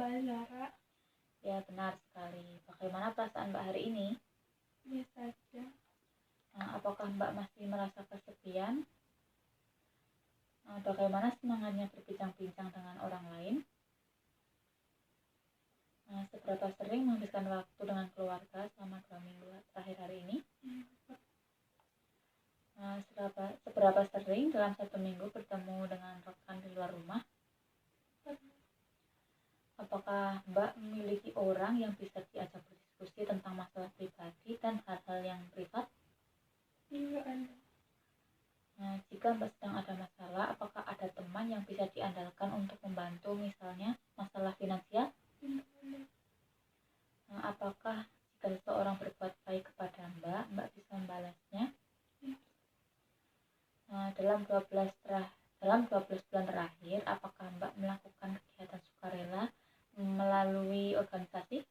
Mbak Zara. Ya, benar sekali. Bagaimana perasaan Mbak hari ini? Biasa aja. Apakah Mbak masih merasa kesepian? Bagaimana semangatnya berbincang-bincang dengan orang lain? Seberapa sering menghabiskan waktu dengan keluarga selama 2 minggu terakhir hari ini? Seberapa sering dalam 1 minggu bertemu dengan rekan di luar rumah? Apakah Mbak memiliki orang yang bisa diajak berdiskusi tentang masalah pribadi dan hal-hal yang privat? Enggak ada. Jika Mbak sedang ada masalah, apakah ada teman yang bisa diandalkan untuk membantu, misalnya masalah finansial? Enggak ada. Apakah jika seseorang berbuat baik kepada Mbak bisa membalasnya? Dalam 12 bulan terakhir, apakah Mbak melakukan kegiatan sukarela melalui organisasi?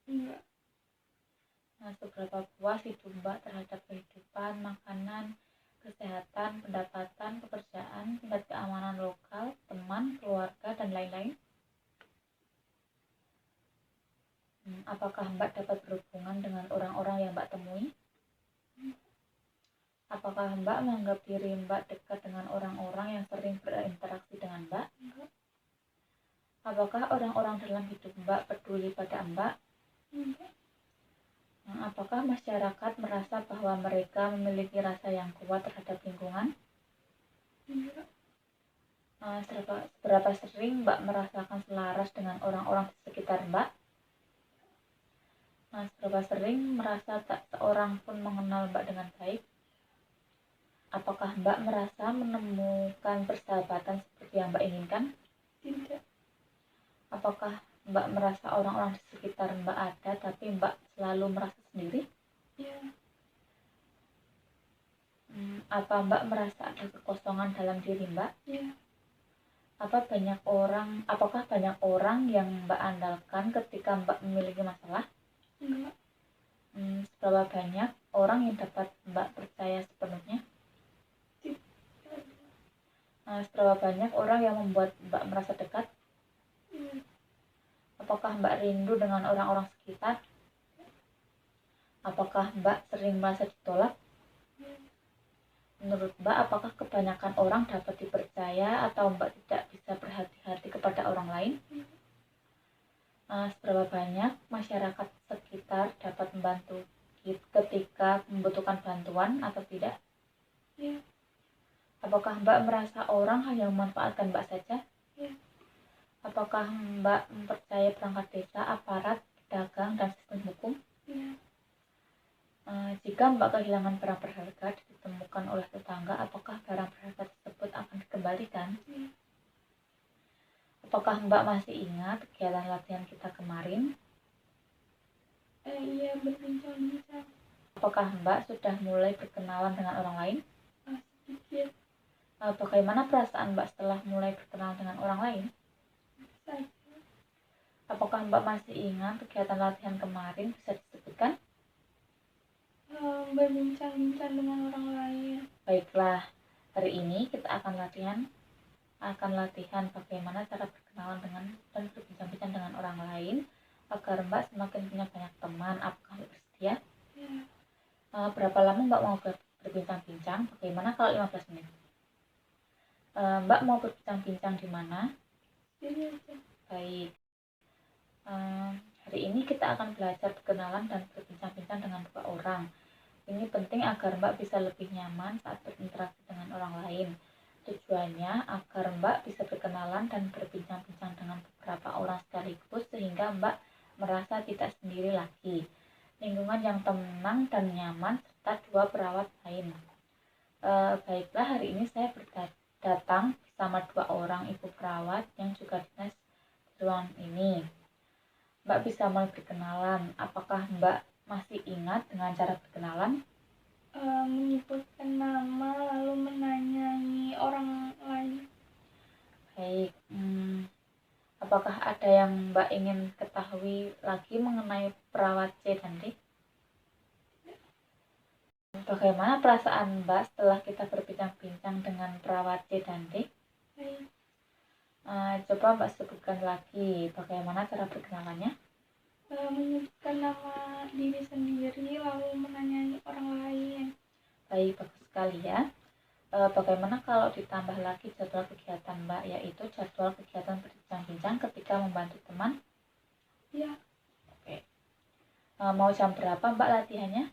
Enggak. Seberapa puas hidup Mbak terhadap kehidupan, makanan, kesehatan, pendapatan, pekerjaan, tingkat keamanan lokal, teman, keluarga, dan lain-lain? Apakah Mbak dapat berhubungan dengan orang-orang yang Mbak temui? Apakah Mbak menganggap diri Mbak dekat dengan orang-orang yang sering berinteraksi dengan Mbak? Enggak. Apakah orang-orang dalam hidup Mbak peduli pada Mbak? Enggak. Apakah masyarakat merasa bahwa mereka memiliki rasa yang kuat terhadap lingkungan? Enggak. Seberapa sering Mbak merasakan selaras dengan orang-orang di sekitar Mbak? Seberapa sering merasa tak seorang pun mengenal Mbak dengan baik? Apakah Mbak merasa menemukan persahabatan seperti yang Mbak inginkan? Tidak. Apakah Mbak merasa orang-orang di sekitar Mbak ada, tapi Mbak selalu merasa sendiri? Ya. Apa Mbak merasa ada kekosongan dalam diri Mbak? Ya. Apakah banyak orang yang Mbak andalkan ketika Mbak memiliki masalah? Enggak. Seberapa banyak orang yang dapat Mbak percaya sepenuhnya? Seberapa banyak orang yang membuat Mbak merasa dekat? Apakah Mbak rindu dengan orang-orang sekitar? Apakah Mbak sering merasa ditolak? Menurut Mbak, apakah kebanyakan orang dapat dipercaya atau Mbak tidak bisa berhati-hati kepada orang lain? Seberapa banyak masyarakat sekitar dapat membantu ketika membutuhkan bantuan atau tidak? Ya. Apakah Mbak merasa orang hanya memanfaatkan Mbak saja? Ya. Apakah Mbak mempercayai perangkat desa, aparat, pedagang, dan sistem hukum? Ya. Jika Mbak kehilangan barang berharga ditemukan oleh tetangga, apakah barang berharga tersebut akan dikembalikan? Ya. Apakah Mbak masih ingat kegiatan latihan kita kemarin? Iya, berbincang-bincang. Apakah Mbak sudah mulai berkenalan dengan orang lain? Sedikit. Bagaimana perasaan Mbak setelah mulai berkenalan dengan orang lain? Saja. Apakah Mbak masih ingat kegiatan latihan kemarin, bisa disebutkan? Berbincang-bincang dengan orang lain. Baiklah, hari ini kita akan latihan bagaimana cara berkenalan dengan dan berbincang-bincang dengan orang lain agar Mbak semakin punya banyak teman. Apakah Mbak bersedia? Ya. Berapa lama Mbak mau berbincang-bincang? Bagaimana kalau 15 menit? Mbak mau berbincang-bincang di mana? Sini aja. Baik. Hari ini kita akan belajar berkenalan dan berbincang-bincang dengan 2 orang. Ini penting agar Mbak bisa lebih nyaman saat berinteraksi dengan orang lain. Tujuannya agar Mbak bisa berkenalan dan berbincang-bincang dengan beberapa orang sekaligus sehingga Mbak merasa tidak sendiri lagi. Lingkungan yang tenang dan nyaman serta 2 perawat lain. Baiklah, hari ini saya datang bersama 2 orang ibu perawat yang juga dinas di ruangan ini. Mbak bisa mulai berkenalan. Apakah Mbak masih ingat dengan cara berkenalan? Menyebutkan nama lalu menanyai orang lain. Baik. Apakah ada yang Mbak ingin ketahui lagi mengenai perawat C dan D? Bagaimana perasaan Mbak setelah kita berbincang-bincang dengan perawat C dan D? Baik. Coba Mbak sebutkan lagi bagaimana cara berkenalannya. Menyebutkan nama diri sendiri lalu menanyai orang lain. Baik, bagus sekali ya. Bagaimana kalau ditambah lagi jadwal kegiatan Mbak, yaitu jadwal kegiatan berbincang-bincang ketika membantu teman? Ya. Oke. Mau jam berapa Mbak latihannya?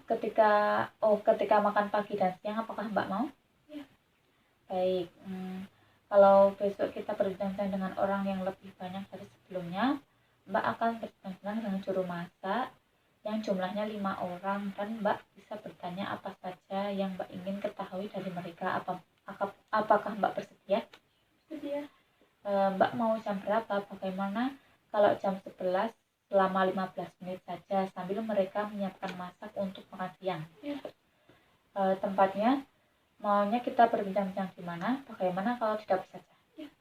Ketika makan pagi dan siang, apakah Mbak mau? Ya. Baik. Kalau besok kita berbincang dengan orang yang lebih banyak dari sebelumnya, Mbak akan berbincang dengan juru masak yang jumlahnya 5 orang, dan Mbak bisa bertanya apa saja yang Mbak ingin ketahui dari mereka. Apakah Mbak bersedia? Bersedia. Mbak mau jam berapa? Bagaimana kalau jam 11 selama 15 menit saja sambil mereka menyiapkan masak untuk makan siang? Ya. Tempatnya maunya kita berbincang-bincang di mana? Bagaimana kalau di dapur saja? Ya.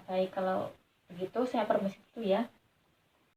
Baik, kalau begitu saya permisi dulu ya.